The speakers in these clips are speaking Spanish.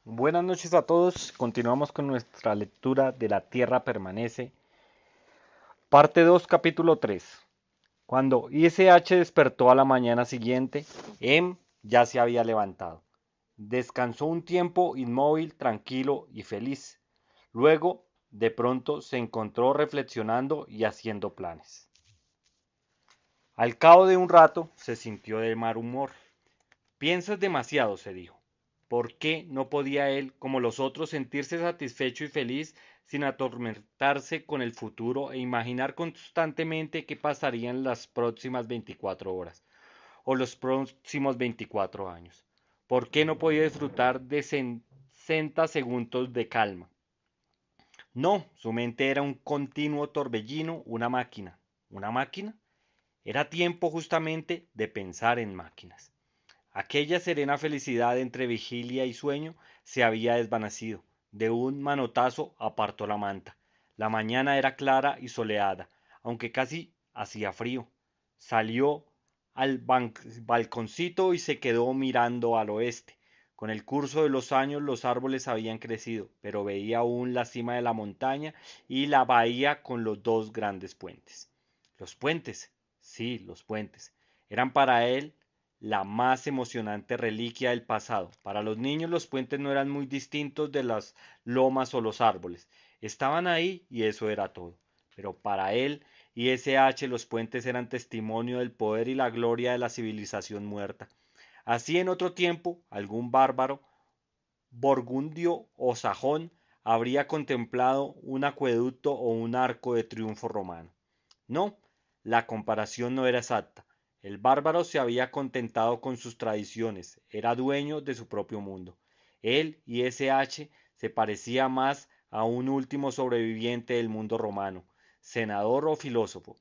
Buenas noches a todos. Continuamos con nuestra lectura de La Tierra Permanece, parte 2, capítulo 3. Cuando ISH despertó a la mañana siguiente, ya se había levantado. Descansó un tiempo inmóvil, tranquilo y feliz. Luego, de pronto, se encontró reflexionando y haciendo planes. Al cabo de un rato, se sintió de mal humor. Piensas demasiado, se dijo. ¿Por qué no podía él, como los otros, sentirse satisfecho y feliz sin atormentarse con el futuro e imaginar constantemente qué pasaría en las próximas 24 horas o los próximos 24 años? ¿Por qué no podía disfrutar de 60 segundos de calma? No, su mente era un continuo torbellino, una máquina. ¿Una máquina? Era tiempo justamente de pensar en máquinas. Aquella serena felicidad entre vigilia y sueño se había desvanecido. De un manotazo apartó la manta. La mañana era clara y soleada, aunque casi hacía frío. Salió al balconcito y se quedó mirando al oeste. Con el curso de los años los árboles habían crecido, pero veía aún la cima de la montaña y la bahía con los dos grandes puentes. Los puentes, sí, los puentes, eran para él la más emocionante reliquia del pasado. Para los niños los puentes no eran muy distintos de las lomas o los árboles. Estaban ahí y eso era todo. Pero para él y SH los puentes eran testimonio del poder y la gloria de la civilización muerta. Así en otro tiempo, algún bárbaro, burgundio o sajón, habría contemplado un acueducto o un arco de triunfo romano. No, la comparación no era exacta. El bárbaro se había contentado con sus tradiciones, era dueño de su propio mundo. Él y SH se parecía más a un último sobreviviente del mundo romano, senador o filósofo,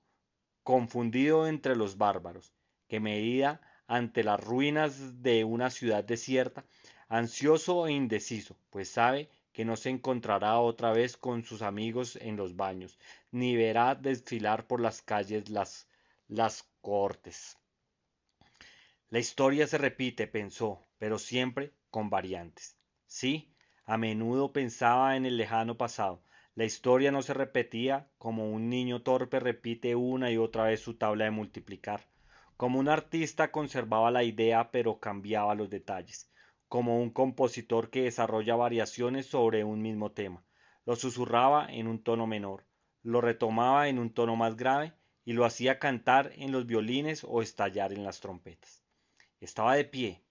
confundido entre los bárbaros, que medía ante las ruinas de una ciudad desierta, ansioso e indeciso, pues sabe que no se encontrará otra vez con sus amigos en los baños, ni verá desfilar por las calles las cohortes. La historia se repite, pensó, pero siempre con variantes. Sí, a menudo pensaba en el lejano pasado. La historia no se repetía como un niño torpe repite una y otra vez su tabla de multiplicar, como un artista conservaba la idea pero cambiaba los detalles, como un compositor que desarrolla variaciones sobre un mismo tema. Lo susurraba en un tono menor, lo retomaba en un tono más grave y lo hacía cantar en los violines o estallar en las trompetas. Estaba de pie,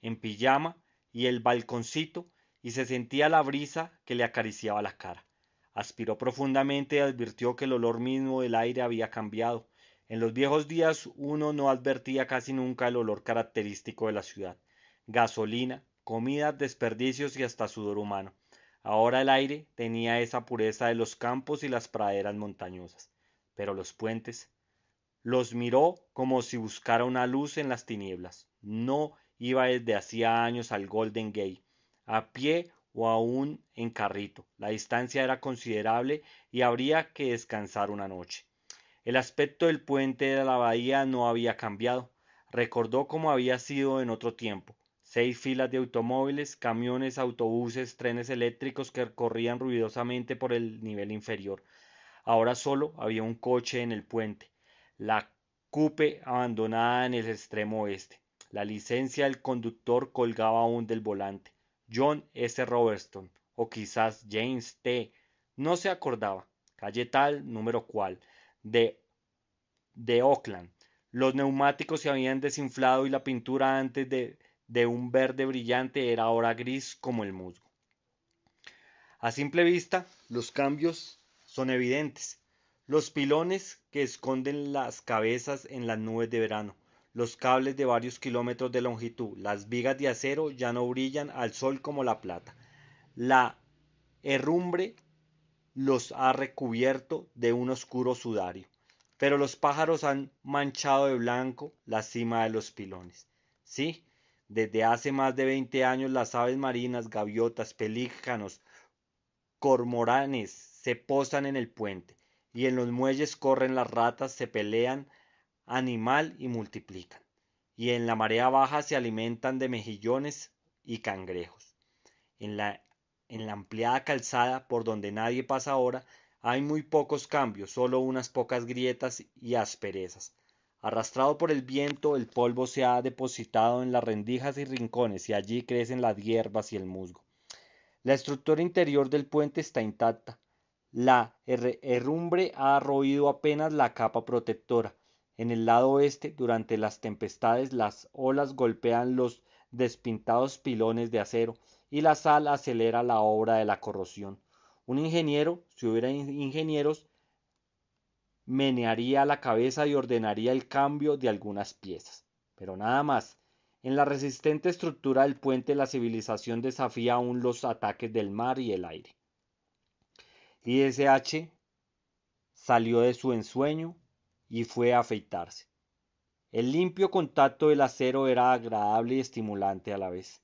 en pijama y el balconcito, y se sentía la brisa que le acariciaba la cara. Aspiró profundamente y advirtió que el olor mismo del aire había cambiado. En los viejos días uno no advertía casi nunca el olor característico de la ciudad. Gasolina, comida, desperdicios y hasta sudor humano. Ahora el aire tenía esa pureza de los campos y las praderas montañosas. Pero los puentes, los miró como si buscara una luz en las tinieblas. No iba desde hacía años al Golden Gate, a pie o aún en carrito. La distancia era considerable y habría que descansar una noche. El aspecto del puente de la bahía no había cambiado. Recordó cómo había sido en otro tiempo. 6 filas de automóviles, camiones, autobuses, trenes eléctricos que corrían ruidosamente por el nivel inferior. Ahora solo había un coche en el puente, la coupe abandonada en el extremo oeste. La licencia del conductor colgaba aún del volante. John S. Robertson, o quizás James T. No se acordaba. Calle tal, número cual, de Oakland. Los neumáticos se habían desinflado y la pintura antes de un verde brillante era ahora gris como el musgo. A simple vista, los cambios son evidentes. Los pilones que esconden las cabezas en las nubes de verano, los cables de varios kilómetros de longitud, las vigas de acero ya no brillan al sol como la plata. La herrumbre los ha recubierto de un oscuro sudario, pero los pájaros han manchado de blanco la cima de los pilones. Sí, desde hace más de 20 años las aves marinas, gaviotas, pelícanos, cormoranes se posan en el puente, y en los muelles corren las ratas, se pelean animal y multiplican, y en la marea baja se alimentan de mejillones y cangrejos. En la ampliada calzada por donde nadie pasa ahora, hay muy pocos cambios, solo unas pocas grietas y asperezas. Arrastrado por el viento, el polvo se ha depositado en las rendijas y rincones, y allí crecen las hierbas y el musgo. La estructura interior del puente está intacta. La herrumbre ha roído apenas la capa protectora. En el lado oeste, durante las tempestades, las olas golpean los despintados pilones de acero y la sal acelera la obra de la corrosión. Un ingeniero, si hubiera ingenieros, menearía la cabeza y ordenaría el cambio de algunas piezas. Pero nada más. En la resistente estructura del puente la civilización desafía aún los ataques del mar y el aire. ISH salió de su ensueño y fue a afeitarse. El limpio contacto del acero era agradable y estimulante a la vez.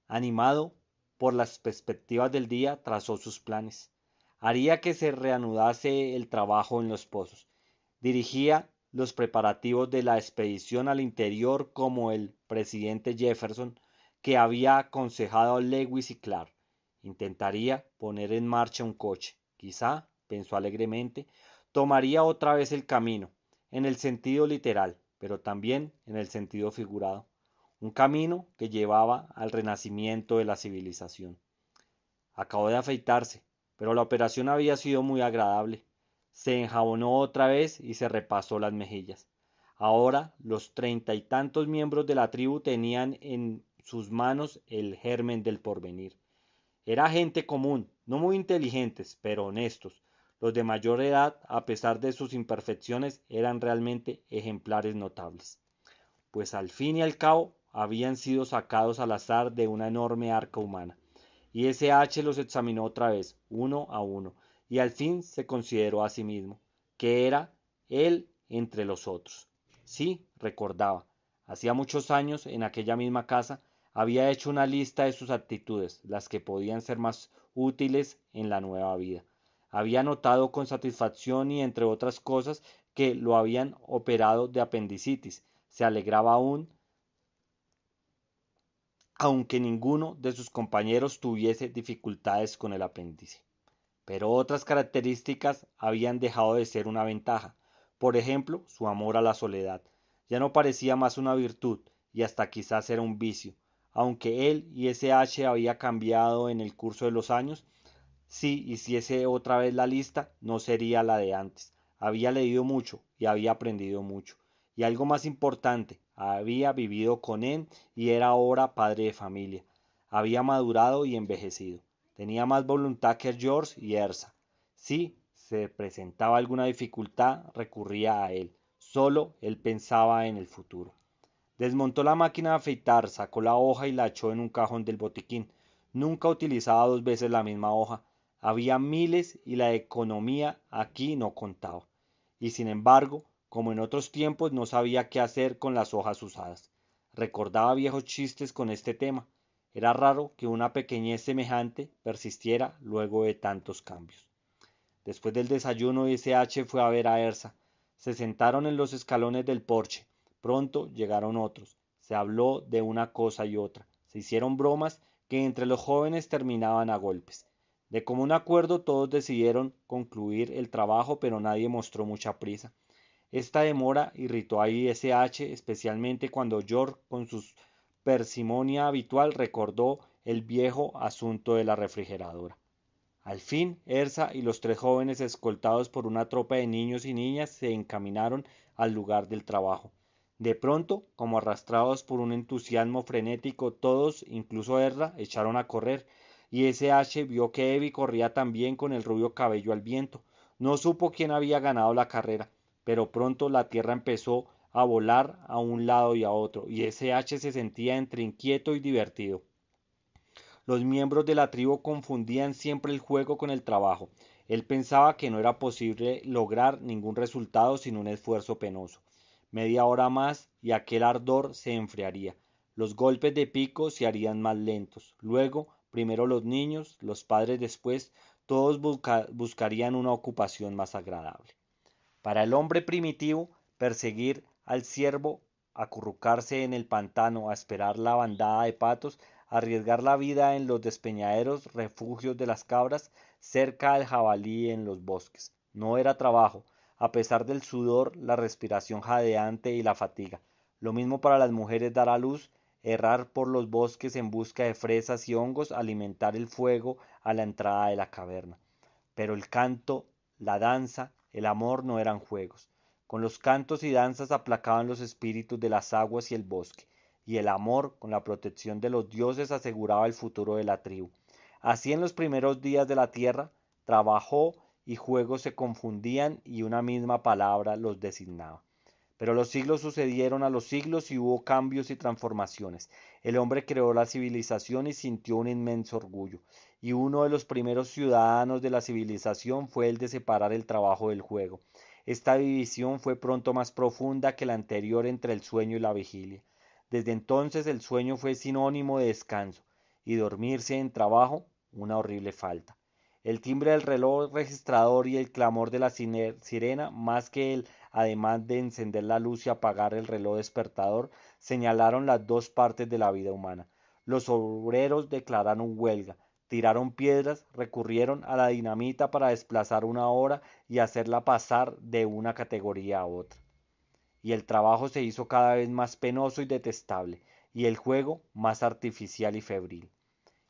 Animado por las perspectivas del día, trazó sus planes. Haría que se reanudase el trabajo en los pozos. Dirigía los preparativos de la expedición al interior como el presidente Jefferson, que había aconsejado a Lewis y Clark. Intentaría poner en marcha un coche. Quizá, pensó alegremente, tomaría otra vez el camino, en el sentido literal, pero también en el sentido figurado. Un camino que llevaba al renacimiento de la civilización. Acabó de afeitarse, pero la operación había sido muy agradable. Se enjabonó otra vez y se repasó las mejillas. Ahora los 30 y tantos miembros de la tribu tenían en sus manos el germen del porvenir. Era gente común, no muy inteligentes, pero honestos. Los de mayor edad, a pesar de sus imperfecciones, eran realmente ejemplares notables, pues al fin y al cabo habían sido sacados al azar de una enorme arca humana. Y SH los examinó otra vez, uno a uno, y al fin se consideró a sí mismo, que era él entre los otros. Sí, recordaba, hacía muchos años, en aquella misma casa, había hecho una lista de sus actitudes, las que podían ser más útiles en la nueva vida. Había notado con satisfacción y entre otras cosas que lo habían operado de apendicitis. Se alegraba aún, aunque ninguno de sus compañeros tuviese dificultades con el apéndice. Pero otras características habían dejado de ser una ventaja. Por ejemplo, su amor a la soledad. Ya no parecía más una virtud y hasta quizás era un vicio. Aunque él y SH había cambiado en el curso de los años, si hiciese otra vez la lista, no sería la de antes. Había leído mucho y había aprendido mucho. Y algo más importante, había vivido con él y era ahora padre de familia. Había madurado y envejecido. Tenía más voluntad que George y Ersa. Si se presentaba alguna dificultad, recurría a él. Solo él pensaba en el futuro. Desmontó la máquina de afeitar, sacó la hoja y la echó en un cajón del botiquín. Nunca utilizaba dos veces la misma hoja. Había miles y la economía aquí no contaba. Y sin embargo, como en otros tiempos, no sabía qué hacer con las hojas usadas. Recordaba viejos chistes con este tema. Era raro que una pequeñez semejante persistiera luego de tantos cambios. Después del desayuno, SH fue a ver a Ersa. Se sentaron en los escalones del porche. Pronto llegaron otros. Se habló de una cosa y otra. Se hicieron bromas que entre los jóvenes terminaban a golpes. De común acuerdo todos decidieron concluir el trabajo, pero nadie mostró mucha prisa. Esta demora irritó a ISH, especialmente cuando George, con su parsimonia habitual, recordó el viejo asunto de la refrigeradora. Al fin, Ersa y los tres jóvenes, escoltados por una tropa de niños y niñas, se encaminaron al lugar del trabajo. De pronto, como arrastrados por un entusiasmo frenético, todos, incluso Erra, echaron a correr, y SH vio que Evie corría también con el rubio cabello al viento. No supo quién había ganado la carrera, pero pronto la tierra empezó a volar a un lado y a otro, y SH se sentía entre inquieto y divertido. Los miembros de la tribu confundían siempre el juego con el trabajo. Él pensaba que no era posible lograr ningún resultado sin un esfuerzo penoso. Media hora más y aquel ardor se enfriaría. Los golpes de pico se harían más lentos. Luego, primero los niños, los padres después, todos buscarían una ocupación más agradable. Para el hombre primitivo, perseguir al ciervo, acurrucarse en el pantano a esperar la bandada de patos, arriesgar la vida en los despeñaderos, refugios de las cabras, cerca al jabalí en los bosques. No era trabajo, a pesar del sudor, la respiración jadeante y la fatiga. Lo mismo para las mujeres dar a luz, errar por los bosques en busca de fresas y hongos, alimentar el fuego a la entrada de la caverna. Pero el canto, la danza, el amor no eran juegos. Con los cantos y danzas aplacaban los espíritus de las aguas y el bosque, y el amor, con la protección de los dioses, aseguraba el futuro de la tribu. Así en los primeros días de la tierra, trabajo y juego se confundían y una misma palabra los designaba. Pero los siglos sucedieron a los siglos y hubo cambios y transformaciones. El hombre creó la civilización y sintió un inmenso orgullo. Y uno de los primeros ciudadanos de la civilización fue el de separar el trabajo del juego. Esta división fue pronto más profunda que la anterior entre el sueño y la vigilia. Desde entonces el sueño fue sinónimo de descanso y dormirse en trabajo una horrible falta. El timbre del reloj registrador y el clamor de la sirena, más que el además de encender la luz y apagar el reloj despertador, señalaron las dos partes de la vida humana. Los obreros declararon huelga, tiraron piedras, recurrieron a la dinamita para desplazar una hora y hacerla pasar de una categoría a otra. Y el trabajo se hizo cada vez más penoso y detestable, y el juego más artificial y febril.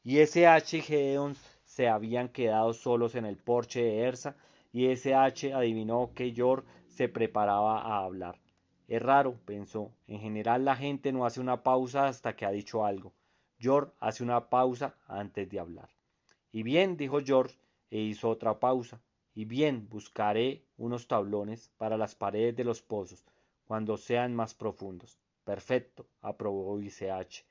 Y S.H. y Gedeon se habían quedado solos en el porche de Ersa, y S.H. adivinó que George se preparaba a hablar. Es raro, pensó, en general la gente no hace una pausa hasta que ha dicho algo. George hace una pausa antes de hablar. Y bien, dijo George, e hizo otra pausa. Y bien, buscaré unos tablones para las paredes de los pozos, cuando sean más profundos. Perfecto, aprobó I.C.H.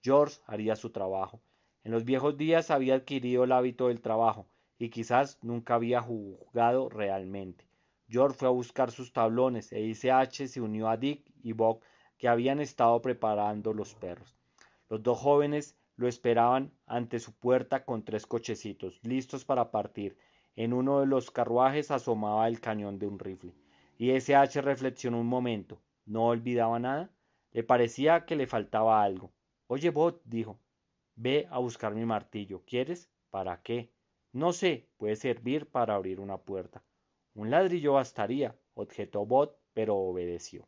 George haría su trabajo. En los viejos días había adquirido el hábito del trabajo, y quizás nunca había jugado realmente. George fue a buscar sus tablones, e I.C.H. se unió a Dick y Bob, que habían estado preparando los perros. Los dos jóvenes lo esperaban ante su puerta con tres cochecitos, listos para partir. En uno de los carruajes asomaba el cañón de un rifle. Y S.H. reflexionó un momento. ¿No olvidaba nada? Le parecía que le faltaba algo. Oye, Bob, dijo, ve a buscar mi martillo. ¿Quieres? ¿Para qué? No sé, puede servir para abrir una puerta. Un ladrillo bastaría, objetó Bob, pero obedeció.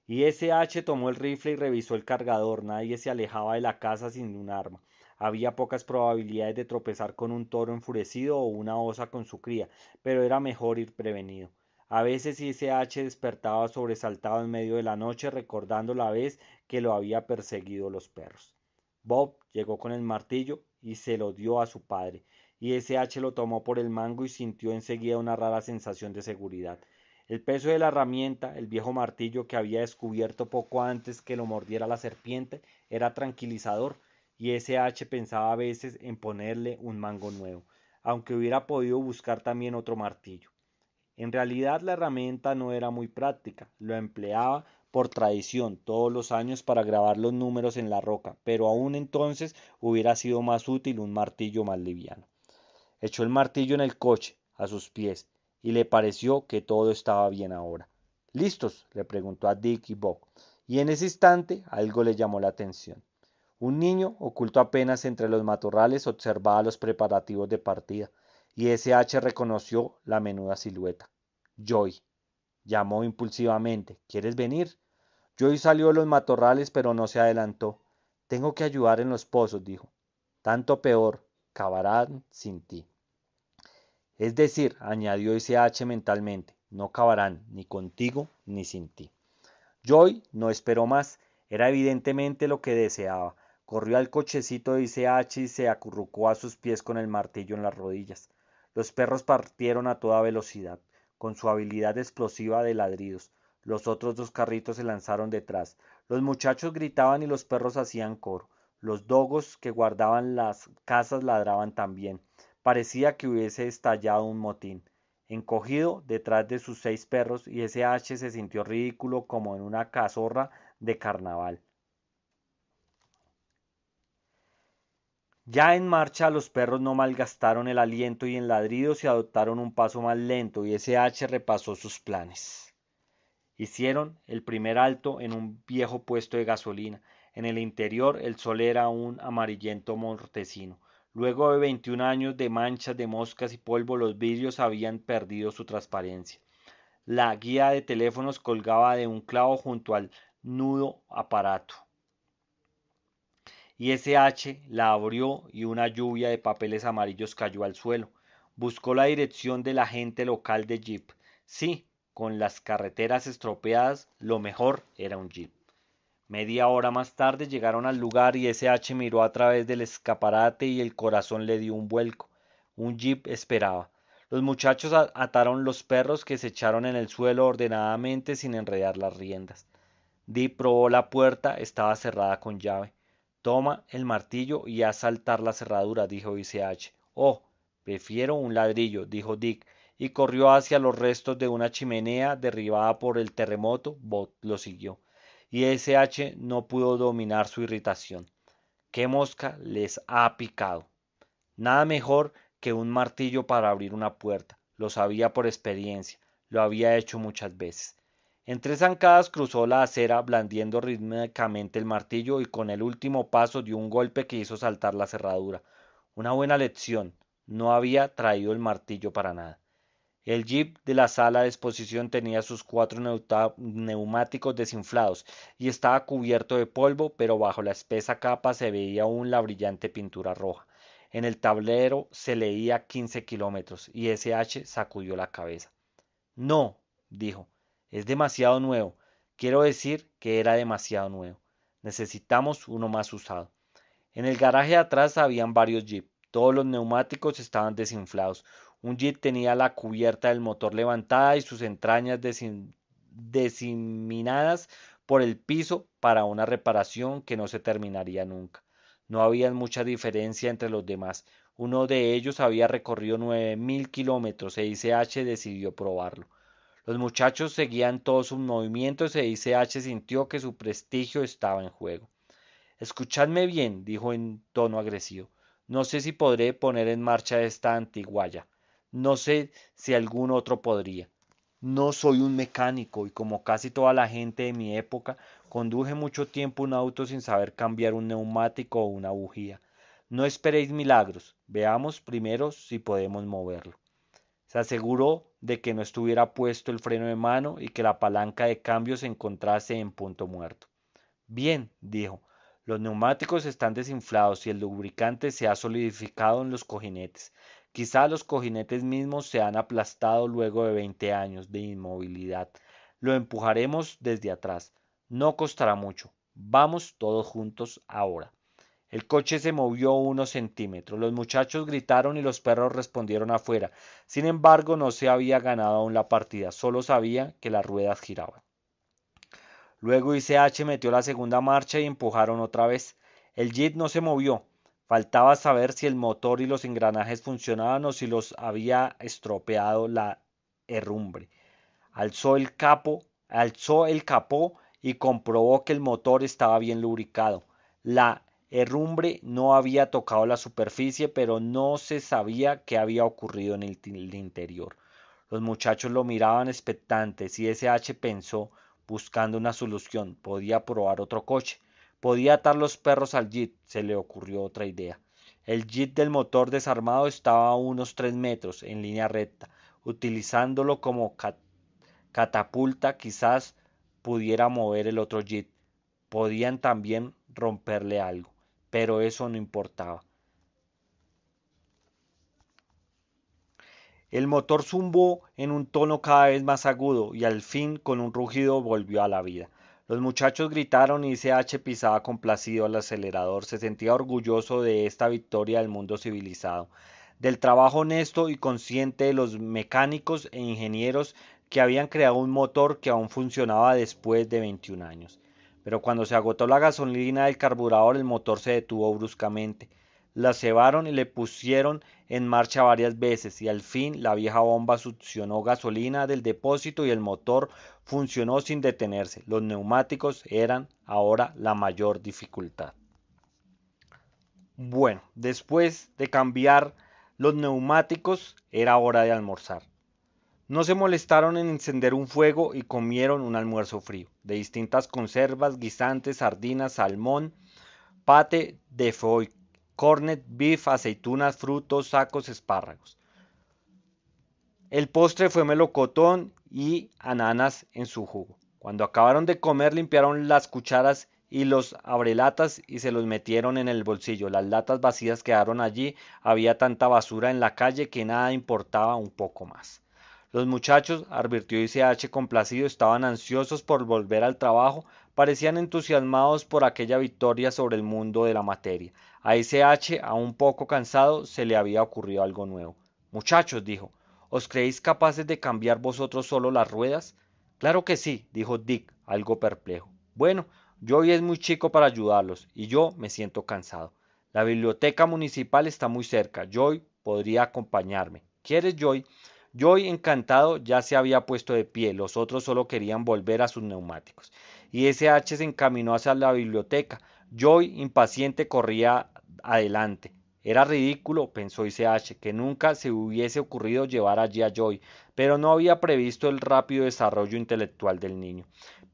Y S.H. tomó el rifle y revisó el cargador. Nadie se alejaba de la casa sin un arma. Había pocas probabilidades de tropezar con un toro enfurecido o una osa con su cría, pero era mejor ir prevenido. A veces S.H. despertaba sobresaltado en medio de la noche recordando la vez que lo había perseguido los perros. Bob llegó con el martillo y se lo dio a su padre, y S.H. lo tomó por el mango y sintió enseguida una rara sensación de seguridad. El peso de la herramienta, el viejo martillo que había descubierto poco antes que lo mordiera la serpiente, era tranquilizador, y S.H. pensaba a veces en ponerle un mango nuevo, aunque hubiera podido buscar también otro martillo. En realidad la herramienta no era muy práctica, lo empleaba por tradición todos los años para grabar los números en la roca, pero aún entonces hubiera sido más útil un martillo más liviano. Echó el martillo en el coche, a sus pies, y le pareció que todo estaba bien ahora. ¿Listos?, le preguntó a Dick y Bob, y en ese instante algo le llamó la atención. Un niño, oculto apenas entre los matorrales, observaba los preparativos de partida, y S.H. reconoció la menuda silueta. Joy. Llamó impulsivamente. ¿Quieres venir? Joy salió de los matorrales, pero no se adelantó. Tengo que ayudar en los pozos, dijo. Tanto peor. Cavarán sin ti. Es decir, añadió S.H. mentalmente, no cavarán ni contigo ni sin ti. Joy no esperó más. Era evidentemente lo que deseaba. Corrió al cochecito de I.C.H. y se acurrucó a sus pies con el martillo en las rodillas. Los perros partieron a toda velocidad, con su habilidad explosiva de ladridos. Los otros dos carritos se lanzaron detrás. Los muchachos gritaban y los perros hacían coro. Los dogos que guardaban las casas ladraban también. Parecía que hubiese estallado un motín. Encogido detrás de sus 6 perros, y S.H. se sintió ridículo como en una cazorra de carnaval. Ya en marcha, los perros no malgastaron el aliento y en ladridos y adoptaron un paso más lento, y S.H. repasó sus planes. Hicieron el primer alto en un viejo puesto de gasolina. En el interior el sol era un amarillento mortecino. Luego de 21 años de manchas de moscas y polvo, los vidrios habían perdido su transparencia. La guía de teléfonos colgaba de un clavo junto al nudo aparato. ISH la abrió y una lluvia de papeles amarillos cayó al suelo. Buscó la dirección del agente local de Jeep. Sí, con las carreteras estropeadas, lo mejor era un Jeep. Media hora más tarde llegaron al lugar y SH miró a través del escaparate y el corazón le dio un vuelco. Un jeep esperaba. Los muchachos ataron los perros que se echaron en el suelo ordenadamente sin enredar las riendas. Dee probó la puerta, estaba cerrada con llave. Toma el martillo y haz saltar la cerradura, dijo ICH. Oh, prefiero un ladrillo, dijo Dick, y corrió hacia los restos de una chimenea derribada por el terremoto. Bob lo siguió y SH no pudo dominar su irritación. ¿Qué mosca les ha picado? Nada mejor que un martillo para abrir una puerta. Lo sabía por experiencia. Lo había hecho muchas veces. En 3 zancadas cruzó la acera blandiendo rítmicamente el martillo y con el último paso dio un golpe que hizo saltar la cerradura. Una buena lección. No había traído el martillo para nada. El jeep de la sala de exposición tenía sus 4 neumáticos desinflados y estaba cubierto de polvo, pero bajo la espesa capa se veía aún la brillante pintura roja. En el tablero se leía 15 kilómetros y SH sacudió la cabeza. No, dijo, es demasiado nuevo. Quiero decir que era demasiado nuevo. Necesitamos uno más usado. En el garaje de atrás habían varios jeeps. Todos los neumáticos estaban desinflados. Un jeep tenía la cubierta del motor levantada y sus entrañas diseminadas por el piso para una reparación que no se terminaría nunca. No había mucha diferencia entre los demás. Uno de ellos había recorrido 9000 kilómetros e ICH decidió probarlo. Los muchachos seguían todos sus movimientos e ICH sintió que su prestigio estaba en juego. Escuchadme bien, dijo en tono agresivo. No sé si podré poner en marcha esta antiguaya. No sé si algún otro podría. No soy un mecánico y como casi toda la gente de mi época, conduje mucho tiempo un auto sin saber cambiar un neumático o una bujía. No esperéis milagros. Veamos primero si podemos moverlo. Se aseguró de que no estuviera puesto el freno de mano y que la palanca de cambio se encontrase en punto muerto. Bien, dijo, los neumáticos están desinflados y el lubricante se ha solidificado en los cojinetes. Quizá los cojinetes mismos se han aplastado luego de 20 años de inmovilidad. Lo empujaremos desde atrás. No costará mucho. Vamos todos juntos ahora. El coche se movió unos centímetros. Los muchachos gritaron y los perros respondieron afuera. Sin embargo, no se había ganado aún la partida. Solo sabía que las ruedas giraban. Luego ICH metió la segunda marcha y empujaron otra vez. El jeep no se movió. Faltaba saber si el motor y los engranajes funcionaban o si los había estropeado la herrumbre. Alzó el capó y comprobó que el motor estaba bien lubricado. La herrumbre no había tocado la superficie, pero no se sabía qué había ocurrido en el interior. Los muchachos lo miraban expectantes y SH pensó, buscando una solución, podía probar otro coche. Podía atar los perros al jeep, se le ocurrió otra idea. El jeep del motor desarmado estaba a unos 3 metros en línea recta. Utilizándolo como catapulta quizás pudiera mover el otro jeep. Podían también romperle algo, pero eso no importaba. El motor zumbó en un tono cada vez más agudo y al fin con un rugido volvió a la vida. Los muchachos gritaron y CH pisaba complacido el acelerador. Se sentía orgulloso de esta victoria del mundo civilizado, del trabajo honesto y consciente de los mecánicos e ingenieros que habían creado un motor que aún funcionaba después de 21 años. Pero cuando se agotó la gasolina del carburador, el motor se detuvo bruscamente. La cebaron y le pusieron en marcha varias veces y al fin la vieja bomba succionó gasolina del depósito y el motor funcionó sin detenerse. Los neumáticos eran ahora la mayor dificultad. Bueno, después de cambiar los neumáticos era hora de almorzar. No se molestaron en encender un fuego y comieron un almuerzo frío, de distintas conservas, guisantes, sardinas, salmón, pate de foie, cornet beef, aceitunas, frutos, sacos, espárragos. El postre fue melocotón y ananas en su jugo. Cuando acabaron de comer, limpiaron las cucharas y los abrelatas y se los metieron en el bolsillo. Las latas vacías quedaron allí. Había tanta basura en la calle que nada importaba un poco más. Los muchachos, advirtió ICH complacido, estaban ansiosos por volver al trabajo, parecían entusiasmados por aquella victoria sobre el mundo de la materia. A ICH, aún poco cansado, se le había ocurrido algo nuevo. Muchachos, dijo, ¿os creéis capaces de cambiar vosotros solo las ruedas? Claro que sí, dijo Dick, algo perplejo. Bueno, Joy es muy chico para ayudarlos, y yo me siento cansado. La biblioteca municipal está muy cerca. Joy podría acompañarme. ¿Quieres, Joy? Joy, encantado, ya se había puesto de pie, los otros solo querían volver a sus neumáticos. Y SH se encaminó hacia la biblioteca. Joy, impaciente, corría adelante. Era ridículo, pensó SH, que nunca se hubiese ocurrido llevar allí a Joy, pero no había previsto el rápido desarrollo intelectual del niño.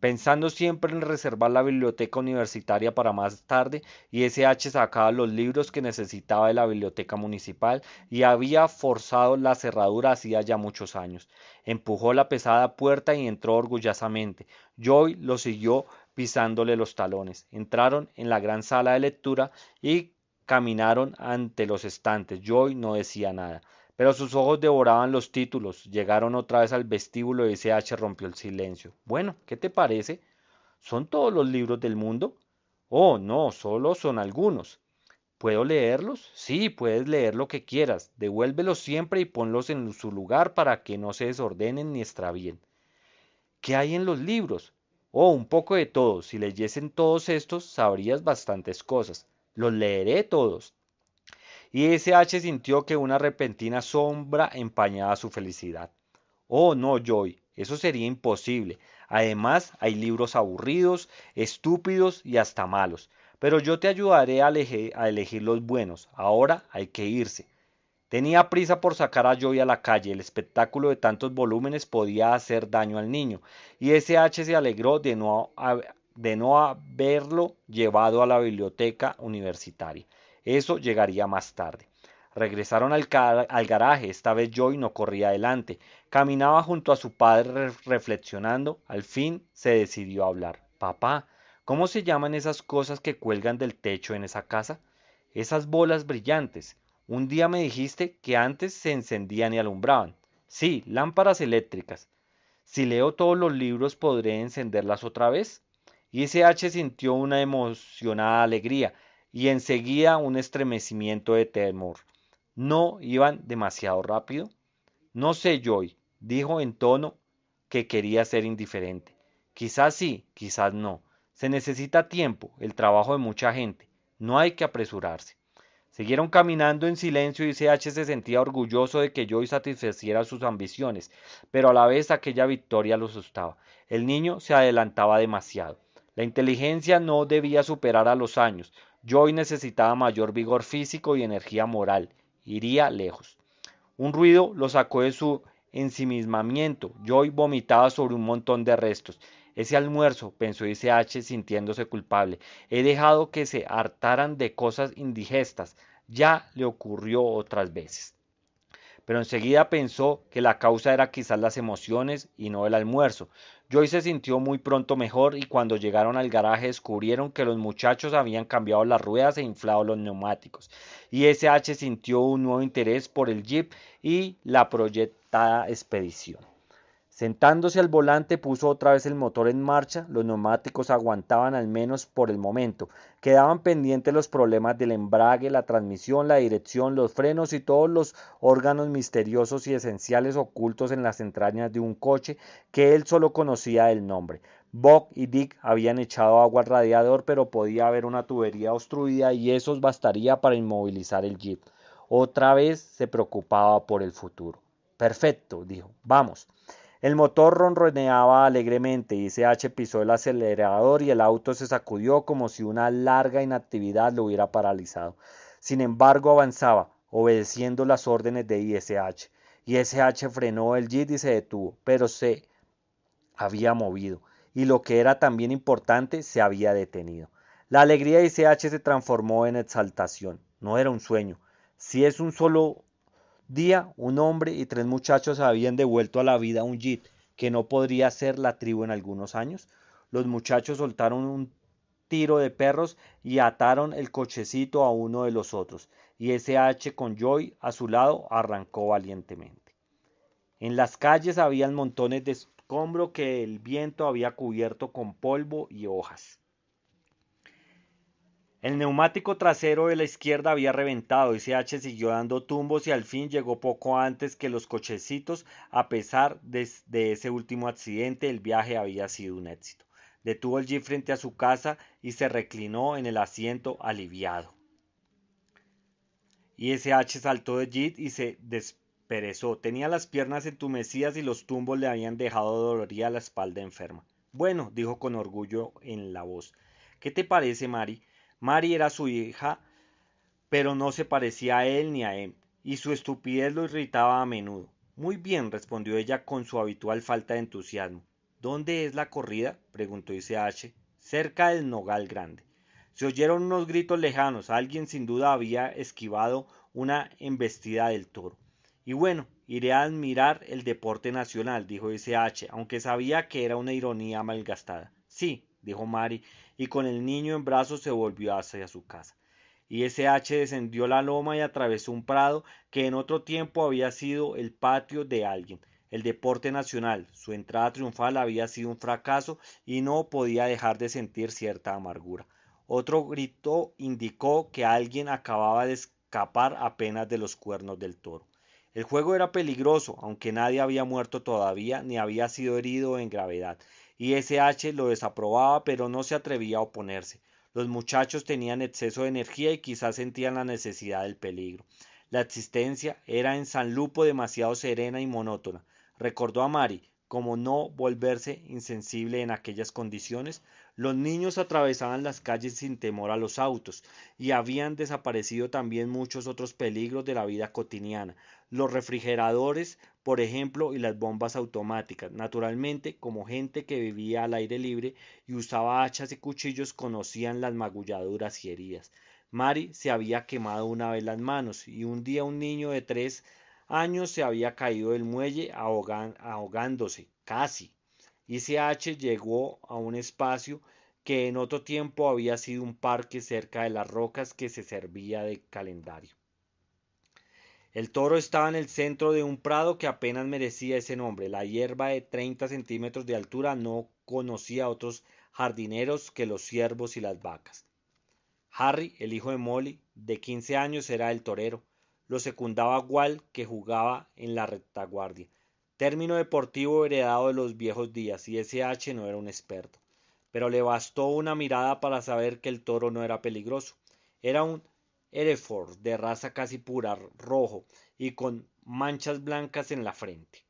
Pensando siempre en reservar la biblioteca universitaria para más tarde, ISH sacaba los libros que necesitaba de la biblioteca municipal y había forzado la cerradura hacía ya muchos años. Empujó la pesada puerta y entró orgullosamente. Joy lo siguió pisándole los talones. Entraron en la gran sala de lectura y caminaron ante los estantes. Joy no decía nada, pero sus ojos devoraban los títulos. Llegaron otra vez al vestíbulo y SH rompió el silencio. Bueno, ¿qué te parece? ¿Son todos los libros del mundo? Oh, no, solo son algunos. ¿Puedo leerlos? Sí, puedes leer lo que quieras. Devuélvelos siempre y ponlos en su lugar para que no se desordenen ni extravíen. ¿Qué hay en los libros? Oh, un poco de todo. Si leyesen todos estos, sabrías bastantes cosas. Los leeré todos. Y SH sintió que una repentina sombra empañaba su felicidad. Oh, no, Joy, eso sería imposible. Además, hay libros aburridos, estúpidos y hasta malos. Pero yo te ayudaré a elegir los buenos. Ahora hay que irse. Tenía prisa por sacar a Joy a la calle. El espectáculo de tantos volúmenes podía hacer daño al niño. Y SH se alegró de no haberlo llevado a la biblioteca universitaria. Eso llegaría más tarde. Regresaron al garaje. Esta vez Joy no corría adelante. Caminaba junto a su padre reflexionando. Al fin se decidió a hablar. Papá, ¿cómo se llaman esas cosas que cuelgan del techo en esa casa? Esas bolas brillantes. Un día me dijiste que antes se encendían y alumbraban. Sí, lámparas eléctricas. Si leo todos los libros, ¿podré encenderlas otra vez? Y SH sintió una emocionada alegría y enseguida un estremecimiento de temor. ¿No iban demasiado rápido? No sé, Joy, dijo en tono que quería ser indiferente. Quizás sí, quizás no. Se necesita tiempo, el trabajo de mucha gente. No hay que apresurarse. Siguieron caminando en silencio y CH se sentía orgulloso de que Joy satisficiera sus ambiciones, pero a la vez aquella victoria lo asustaba. El niño se adelantaba demasiado. La inteligencia no debía superar a los años. Joy necesitaba mayor vigor físico y energía moral. Iría lejos. Un ruido lo sacó de su ensimismamiento. Joy vomitaba sobre un montón de restos. Ese almuerzo, pensó ICH sintiéndose culpable. He dejado que se hartaran de cosas indigestas. Ya le ocurrió otras veces. Pero enseguida pensó que la causa era quizás las emociones y no el almuerzo. Joy se sintió muy pronto mejor y cuando llegaron al garaje descubrieron que los muchachos habían cambiado las ruedas e inflado los neumáticos. Y SH sintió un nuevo interés por el jeep y la proyectada expedición. Sentándose al volante puso otra vez el motor en marcha, los neumáticos aguantaban al menos por el momento, quedaban pendientes los problemas del embrague, la transmisión, la dirección, los frenos y todos los órganos misteriosos y esenciales ocultos en las entrañas de un coche que él solo conocía el nombre. Bob y Dick habían echado agua al radiador, pero podía haber una tubería obstruida y eso bastaría para inmovilizar el jeep. Otra vez se preocupaba por el futuro. Perfecto, dijo, vamos. El motor ronroneaba alegremente y CH pisó el acelerador y el auto se sacudió como si una larga inactividad lo hubiera paralizado. Sin embargo, avanzaba, obedeciendo las órdenes de ISH. Y SH frenó el jeep y se detuvo, pero se había movido, y lo que era también importante, se había detenido. La alegría de SH se transformó en exaltación. No era un sueño. Si es un solo día, un hombre y 3 muchachos habían devuelto a la vida un jeep que no podría ser la tribu en algunos años. Los muchachos soltaron un tiro de perros y ataron el cochecito a uno de los otros, y SH con Joy a su lado arrancó valientemente. En las calles habían montones de escombro que el viento había cubierto con polvo y hojas. El neumático trasero de la izquierda había reventado y CH siguió dando tumbos y al fin llegó poco antes que los cochecitos. A pesar de ese último accidente, el viaje había sido un éxito. Detuvo el jeep frente a su casa y se reclinó en el asiento aliviado. Y SH saltó de jeep y se desperezó. Tenía las piernas entumecidas y los tumbos le habían dejado dolorida la espalda enferma. Bueno, dijo con orgullo en la voz. ¿Qué te parece, Mari? Mari era su hija, pero no se parecía a él ni a él, y su estupidez lo irritaba a menudo. Muy bien, respondió ella con su habitual falta de entusiasmo. ¿Dónde es la corrida? Preguntó SH. Cerca del Nogal Grande. Se oyeron unos gritos lejanos. Alguien sin duda había esquivado una embestida del toro. Y bueno, iré a admirar el deporte nacional, dijo SH, aunque sabía que era una ironía malgastada. Sí, dijo Mari, y con el niño en brazos se volvió hacia su casa. Y SH descendió la loma y atravesó un prado que en otro tiempo había sido el patio de alguien. El deporte nacional, su entrada triunfal había sido un fracaso y no podía dejar de sentir cierta amargura. Otro grito indicó que alguien acababa de escapar apenas de los cuernos del toro. El juego era peligroso, aunque nadie había muerto todavía ni había sido herido en gravedad, y SH lo desaprobaba, pero no se atrevía a oponerse. Los muchachos tenían exceso de energía y quizás sentían la necesidad del peligro. La existencia era en San Lupo demasiado serena y monótona. Recordó a Mari cómo no volverse insensible en aquellas condiciones. Los niños atravesaban las calles sin temor a los autos, y habían desaparecido también muchos otros peligros de la vida cotidiana, los refrigeradores, por ejemplo, y las bombas automáticas. Naturalmente, como gente que vivía al aire libre y usaba hachas y cuchillos, conocían las magulladuras y heridas. Mari se había quemado una vez las manos, y un día un niño de 3 años se había caído del muelle ahogándose, casi. Y CH llegó a un espacio que en otro tiempo había sido un parque cerca de las rocas que se servía de calendario. El toro estaba en el centro de un prado que apenas merecía ese nombre. La hierba de 30 centímetros de altura no conocía a otros jardineros que los ciervos y las vacas. Harry, el hijo de Molly, de 15 años, era el torero. Lo secundaba Walt, que jugaba en la retaguardia. Término deportivo heredado de los viejos días, y SH no era un experto. Pero le bastó una mirada para saber que el toro no era peligroso. Era un Hereford de raza casi pura, rojo y con manchas blancas en la frente.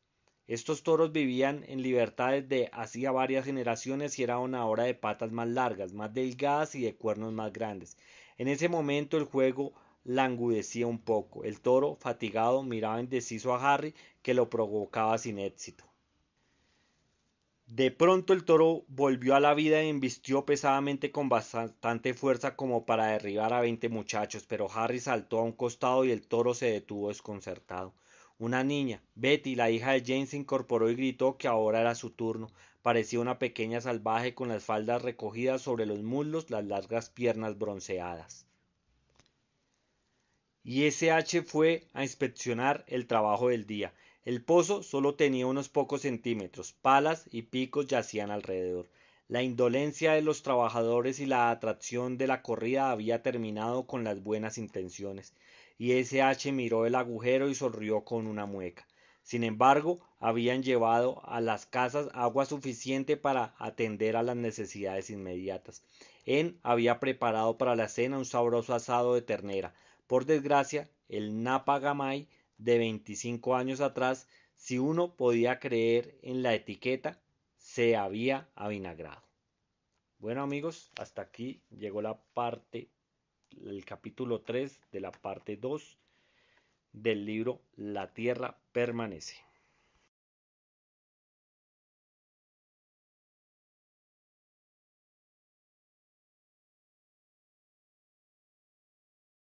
Estos toros vivían en libertad desde hacía varias generaciones y eran ahora de patas más largas, más delgadas y de cuernos más grandes. En ese momento el juego languidecía un poco. El toro, fatigado, miraba indeciso a Harry, que lo provocaba sin éxito. De pronto el toro volvió a la vida y embistió pesadamente con bastante fuerza como para derribar a 20 muchachos, pero Harry saltó a un costado y el toro se detuvo desconcertado. Una niña, Betty, la hija de Jane, se incorporó y gritó que ahora era su turno. Parecía una pequeña salvaje con las faldas recogidas sobre los muslos, las largas piernas bronceadas. Y SH fue a inspeccionar el trabajo del día. El pozo solo tenía unos pocos centímetros, palas y picos yacían alrededor. La indolencia de los trabajadores y la atracción de la corrida había terminado con las buenas intenciones, y SH miró el agujero y sonrió con una mueca. Sin embargo, habían llevado a las casas agua suficiente para atender a las necesidades inmediatas. En había preparado para la cena un sabroso asado de ternera. Por desgracia, el Napa Gamay de 25 años atrás, si uno podía creer en la etiqueta, se había avinagrado. Bueno amigos, hasta aquí llegó el capítulo 3 de la parte 2 del libro La Tierra Permanece.